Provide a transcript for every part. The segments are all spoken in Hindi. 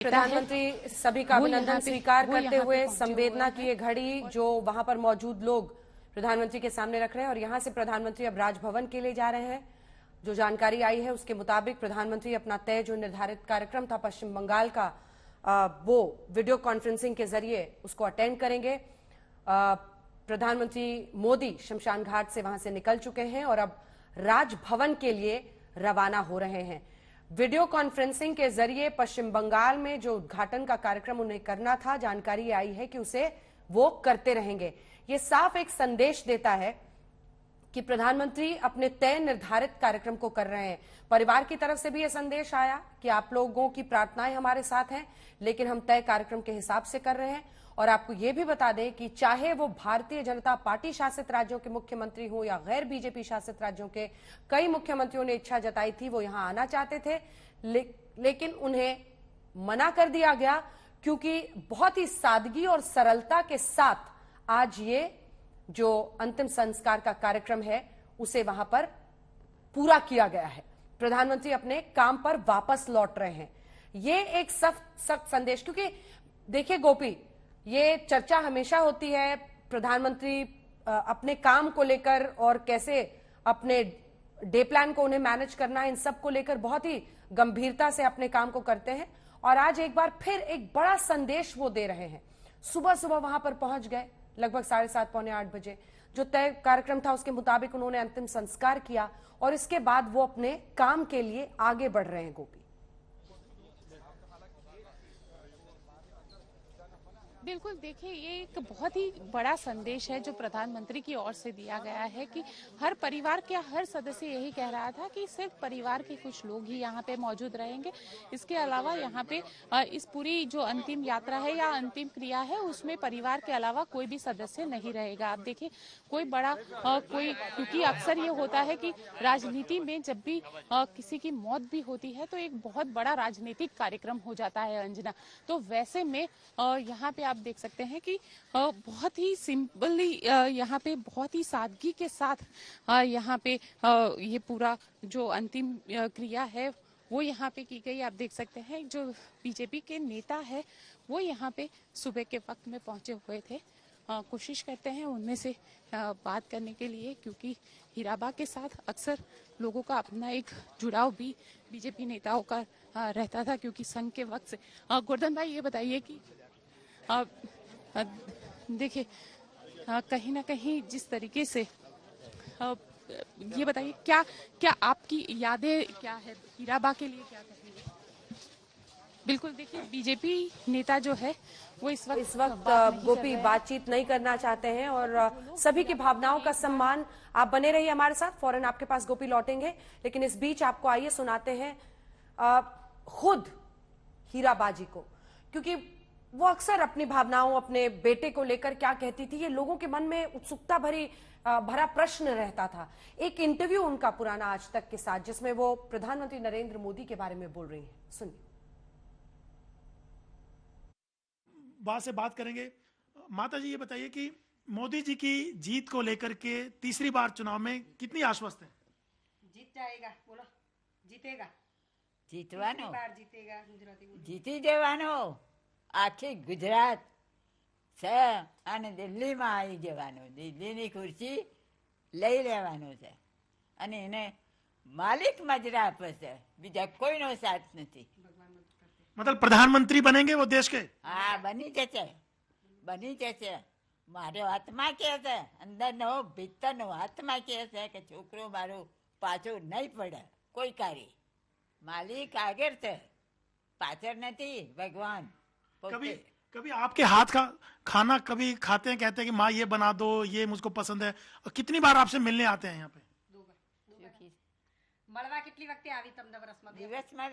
प्रधानमंत्री सभी का अभिनंदन स्वीकार करते हुए संवेदना की ये घड़ी जो वहां पर मौजूद लोग प्रधानमंत्री के सामने रख रहे हैं और यहां से प्रधानमंत्री अब राजभवन के लिए जा रहे हैं। जो जानकारी आई है उसके मुताबिक प्रधानमंत्री अपना तय जो निर्धारित कार्यक्रम था पश्चिम बंगाल का वो वीडियो कॉन्फ्रेंसिंग के जरिए उसको अटेंड करेंगे। प्रधानमंत्री मोदी शमशान घाट से वहां से निकल चुके हैं और अब राजभवन के लिए रवाना हो रहे हैं। वीडियो कॉन्फ्रेंसिंग के जरिए पश्चिम बंगाल में जो उद्घाटन का कार्यक्रम उन्हें करना था, जानकारी आई है कि उसे वो करते रहेंगे। ये साफ एक संदेश देता है कि प्रधानमंत्री अपने तय निर्धारित कार्यक्रम को कर रहे हैं। परिवार की तरफ से भी यह संदेश आया कि आप लोगों की प्रार्थनाएं हमारे साथ हैं, लेकिन हम तय कार्यक्रम के हिसाब से कर रहे हैं। और आपको यह भी बता दें कि चाहे वो भारतीय जनता पार्टी शासित राज्यों के मुख्यमंत्री हो या गैर बीजेपी शासित राज्यों के कई मुख्यमंत्रियों ने इच्छा जताई थी, वो यहां आना चाहते थे, लेकिन उन्हें मना कर दिया गया क्योंकि बहुत ही सादगी और सरलता के साथ आज ये जो अंतिम संस्कार का कार्यक्रम है उसे वहां पर पूरा किया गया है। प्रधानमंत्री अपने काम पर वापस लौट रहे हैं। ये एक सख्त संदेश, क्योंकि देखिए गोपी, ये चर्चा हमेशा होती है प्रधानमंत्री अपने काम को लेकर और कैसे अपने डे प्लान को उन्हें मैनेज करना है, इन सब को लेकर बहुत ही गंभीरता से अपने काम को करते हैं। और आज एक बार फिर एक बड़ा संदेश वो दे रहे हैं। सुबह सुबह वहां पर पहुंच गए, लगभग 7:30 पौने 8 बजे। जो तय कार्यक्रम था उसके मुताबिक उन्होंने अंतिम संस्कार किया और इसके बाद वो अपने काम के लिए आगे बढ़ रहे हैं। गोपी, बिल्कुल, देखिए ये एक बहुत ही बड़ा संदेश है जो प्रधानमंत्री की ओर से दिया गया है कि हर परिवार के हर सदस्य यही कह रहा था कि सिर्फ परिवार के कुछ लोग ही यहाँ पे मौजूद रहेंगे। इसके अलावा यहाँ पे इस पूरी जो अंतिम यात्रा है या अंतिम क्रिया है उसमें परिवार के अलावा कोई भी सदस्य नहीं रहेगा। आप देखिए कोई बड़ा क्योंकि अक्सर ये होता है कि राजनीति में जब भी किसी की मौत भी होती है तो एक बहुत बड़ा राजनीतिक कार्यक्रम हो जाता है अंजना। तो वैसे में यहाँ पे आप देख सकते हैं कि बहुत ही सिंपली यहाँ पे बहुत ही सादगी के साथ यहाँ पे ये पूरा जो अंतिम क्रिया है वो यहाँ पे की गई। आप देख सकते हैं जो बीजेपी के नेता है वो यहाँ पे सुबह के वक्त में पहुंचे हुए थे। कोशिश करते हैं उनमें से बात करने के लिए, क्योंकि हीराबा के साथ अक्सर लोगों का अपना एक जुड़ाव भी बीजेपी नेताओं का रहता था, क्योंकि संघ के वक्त से। गोवर्धन भाई, ये बताइए कि देखिए कहीं ना कहीं जिस तरीके से ये बताइए क्या आपकी यादें क्या है हीराबा के लिए, क्या कहेंगे? बिल्कुल, देखिए बीजेपी नेता जो है वो इस वक्त गोपी बातचीत नहीं करना चाहते हैं और सभी की भावनाओं का सम्मान। आप बने रहिए हमारे साथ, फौरन आपके पास गोपी लौटेंगे। लेकिन इस बीच आपको आइए सुनाते हैं खुद हीराबा जी को, क्योंकि वो अक्सर अपनी भावनाओं अपने बेटे को लेकर क्या कहती थी, ये लोगों के मन में उत्सुकता भरा प्रश्न रहता था। एक इंटरव्यू उनका पुराना आज तक के साथ जिसमें वो प्रधानमंत्री नरेंद्र मोदी के बारे में बोल रही हैं, सुनिए। बात से बात करेंगे। माता जी, ये बताइए कि मोदी जी की जीत को लेकर के तीसरी बार चुनाव में कितनी आश्वस्त हैं? जीत जाएगा, बोलो जीतेगा, जीतवानो बार जीतेगा, जीती जवानो आखी गुजरात છે અને દિલ્હીમાં આવી જવાનું, દિલ્હીની ખુરશી લઈ લેવાનું છે અને એને માલિક મજરા આપે છે, બીજા કોઈનો સાથ નથી। मतलब प्रधानमंत्री बनेंगे वो देश के? હા, બની જશે। મારો આત્મા કહે છે, અંદરનો ભીતરનો આત્મા કહે છે કે છોકરો મારો પાછો નહીં પડે કોઈ કારી। માલિક આગળ છે, પાછળ નથી भगवान। कभी आपके हाथ का खाना कभी खाते हैं, कहते हैं कि माँ ये बना दो, ये मुझको पसंद है, और कितनी बार आपसे मिलने आते हैं यहाँ पे? 2 बार। મળવા કેટલી વખતે આવી તમને વર્ષમાં? દિવસમાં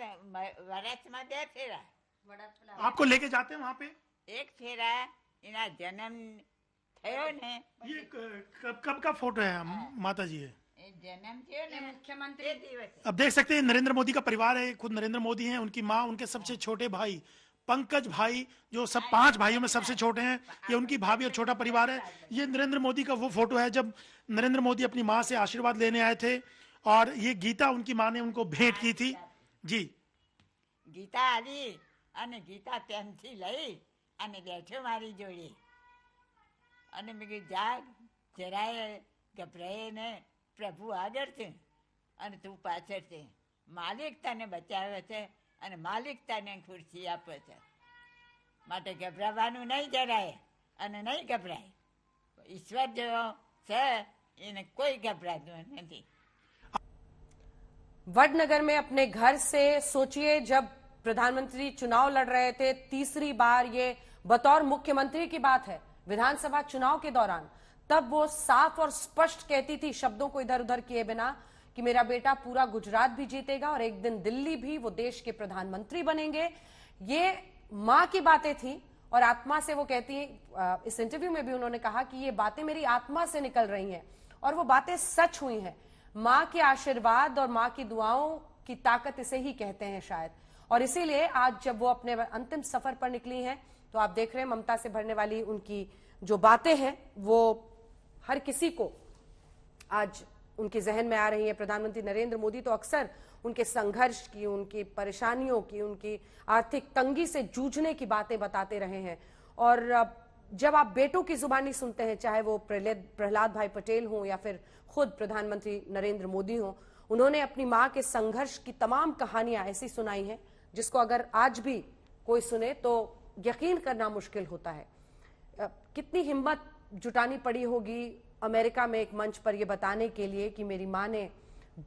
2 ફેરા। आपको लेके जाते हैं वहाँ पे? 1 फेरा એના जन्म થયો ને। ये कब का फोटो है माता जी? है जन्म થયો ને मुख्यमंत्री દિવસ। अब देख सकते हैं नरेंद्र मोदी का परिवार है, खुद नरेंद्र मोदी हैं, उनकी माँ, उनके सबसे छोटे भाई पंकज भाई जो सब 5 भाइयों में सबसे छोटे हैं, ये उनकी भाभी और छोटा परिवार है। ये नरेंद्र मोदी का वो फोटो है जब नरेंद्र मोदी अपनी माँ से आशीर्वाद लेने आए थे और ये गीता उनकी माँ ने उनको भेंट की थी। जी, गीता आली અને ગીતા પેનથી લઈ અને બેઠો મારી જોડે અને મેં કીધું જાગ જરાય ગભરાય ને પ્રભુ આગળ છે અને તું પાછળ છે માલિક તને બચાવે છે અને માલિક તને ખુરશી આપે છે માટે ગભરાવાનું નહીં જરાય અને નહીં ગભરાય ઈશ્વર જેવો છે એને કોઈ ગભરાતું નથી। वडनगर में अपने घर से सोचिए, जब प्रधानमंत्री चुनाव लड़ रहे थे, तीसरी बार ये बतौर मुख्यमंत्री की बात है विधानसभा चुनाव के दौरान, तब वो साफ और स्पष्ट कहती थी शब्दों को इधर उधर किए बिना कि मेरा बेटा पूरा गुजरात भी जीतेगा और एक दिन दिल्ली भी, वो देश के प्रधानमंत्री बनेंगे। ये मां की बातें थी और आत्मा से वो कहती है। इस इंटरव्यू में भी उन्होंने कहा कि ये बातें मेरी आत्मा से निकल रही हैं और वो बातें सच हुई हैं। मां के आशीर्वाद और मां की दुआओं की ताकत इसे ही कहते हैं शायद। और इसीलिए आज जब वो अपने अंतिम सफर पर निकली हैं तो आप देख रहे हैं ममता से भरने वाली उनकी जो बातें हैं वो हर किसी को आज उनके जहन में आ रही है। प्रधानमंत्री नरेंद्र मोदी तो अक्सर उनके संघर्ष की, उनकी परेशानियों की, उनकी आर्थिक तंगी से जूझने की बातें बताते रहे हैं। और जब आप बेटों की जुबानी सुनते हैं, चाहे वो प्रहलाद भाई पटेल हों या फिर खुद प्रधानमंत्री नरेंद्र मोदी हों, उन्होंने अपनी मां के संघर्ष की तमाम कहानियां ऐसी सुनाई हैं जिसको अगर आज भी कोई सुने तो यकीन करना मुश्किल होता है। कितनी हिम्मत जुटानी पड़ी होगी अमेरिका में एक मंच पर यह बताने के लिए कि मेरी मां ने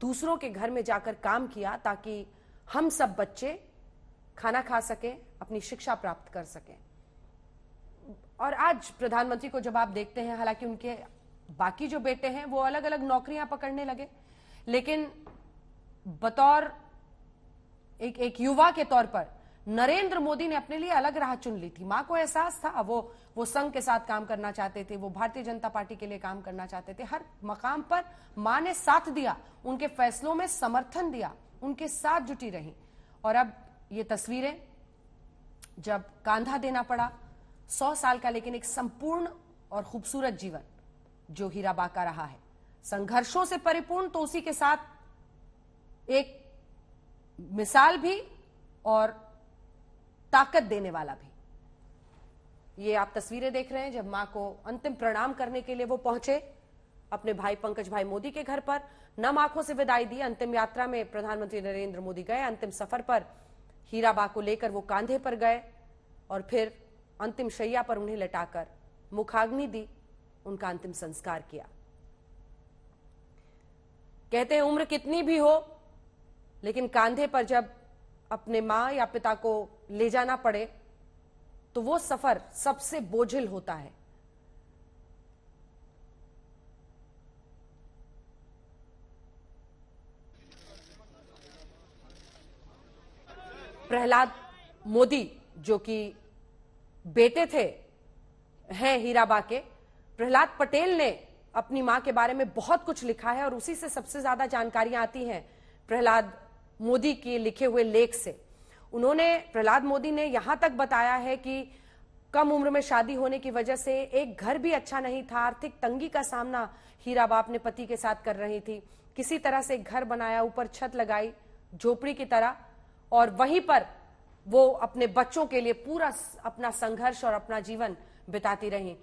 दूसरों के घर में जाकर काम किया ताकि हम सब बच्चे खाना खा सकें, अपनी शिक्षा प्राप्त कर सकें। और आज प्रधानमंत्री को जब आप देखते हैं, हालांकि उनके बाकी जो बेटे हैं वो अलग अलग नौकरियां पकड़ने लगे, लेकिन बतौर एक युवा के तौर पर नरेंद्र मोदी ने अपने लिए अलग राह चुन ली थी। मां को एहसास था, वो संघ के साथ काम करना चाहते थे, वो भारतीय जनता पार्टी के लिए काम करना चाहते थे। हर मकाम पर मां ने साथ दिया, उनके फैसलों में समर्थन दिया, उनके साथ जुटी रही। और अब ये तस्वीरें, जब कांधा देना पड़ा, 100 साल का लेकिन एक संपूर्ण और खूबसूरत जीवन जो हीराबा का रहा है, संघर्षों से परिपूर्ण, तो उसी के साथ एक मिसाल भी और ताकत देने वाला भी। ये आप तस्वीरें देख रहे हैं जब मां को अंतिम प्रणाम करने के लिए वो पहुंचे अपने भाई पंकज भाई मोदी के घर पर। नम आंखों से विदाई दी। अंतिम यात्रा में प्रधानमंत्री नरेंद्र मोदी गए। अंतिम सफर पर हीराबा को लेकर वो कांधे पर गए और फिर अंतिम शैया पर उन्हें लटाकर मुखाग्नि दी, उनका अंतिम संस्कार किया। कहते हैं उम्र कितनी भी हो, लेकिन कांधे पर जब अपने मां या पिता को ले जाना पड़े तो वो सफर सबसे बोझिल होता है। प्रहलाद मोदी जो कि बेटे थे हैं हीराबा के, प्रहलाद पटेल ने अपनी मां के बारे में बहुत कुछ लिखा है और उसी से सबसे ज्यादा जानकारियां आती हैं प्रहलाद मोदी के लिखे हुए लेख से। प्रहलाद मोदी ने यहां तक बताया है कि कम उम्र में शादी होने की वजह से एक घर भी अच्छा नहीं था, आर्थिक तंगी का सामना हीराबा अपने पति के साथ कर रही थी। किसी तरह से एक घर बनाया, ऊपर छत लगाई झोपड़ी की तरह, और वहीं पर वो अपने बच्चों के लिए पूरा अपना संघर्ष और अपना जीवन बिताती रही।